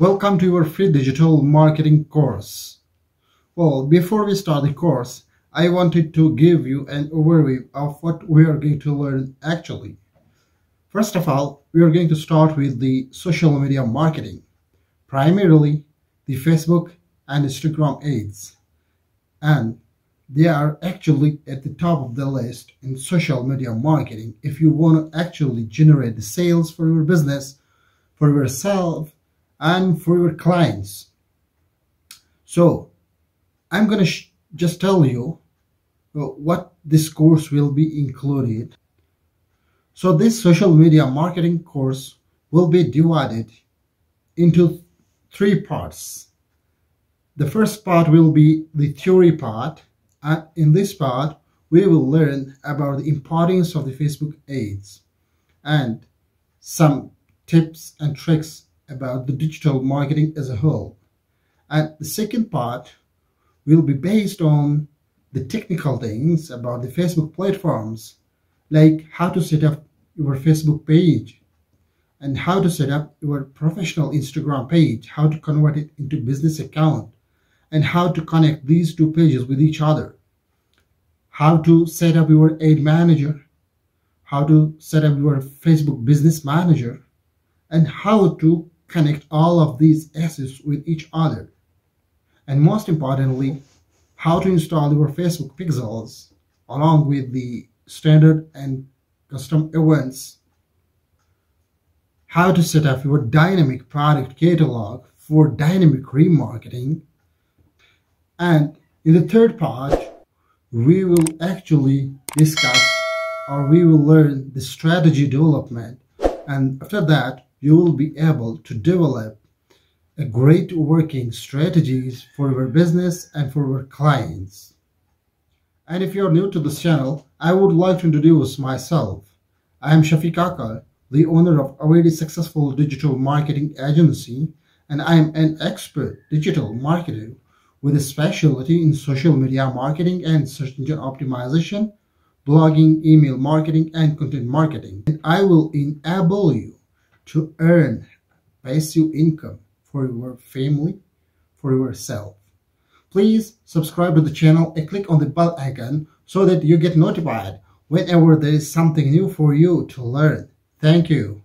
Welcome to your free digital marketing course. Well, before we start the course, I wanted to give you an overview of what we are going to learn actually. First of all, we are going to start with the social media marketing, primarily the Facebook and Instagram ads. And they are actually at the top of the list in social media marketing if you want to actually generate the sales for your business, for yourself, and for your clients. So I'm going to just tell you what this course will be included. So this social media marketing course will be divided into 3 parts. The first part will be the theory part, and in this part we will learn about the importance of the Facebook ads and some tips and tricks about the digital marketing as a whole. And the second part will be based on the technical things about the Facebook platforms, like how to set up your Facebook page and how to set up your professional Instagram page, how to convert it into business account, and how to connect these 2 pages with each other, how to set up your ad manager, how to set up your Facebook business manager, and how to connect all of these assets with each other. And most importantly, how to install your Facebook pixels along with the standard and custom events, how to set up your dynamic product catalog for dynamic remarketing. And in the third part, we will actually discuss, or we will learn, the strategy development. And after that, you will be able to develop a great working strategies for your business and for your clients. And if you are new to this channel, I would like to introduce myself. I am Shafiq Akar, the owner of a very successful digital marketing agency, and I am an expert digital marketer with a specialty in social media marketing and search engine optimization, blogging, email marketing, and content marketing. And I will enable you to earn passive income for your family, for yourself. Please subscribe to the channel and click on the bell icon so that you get notified whenever there is something new for you to learn. Thank you.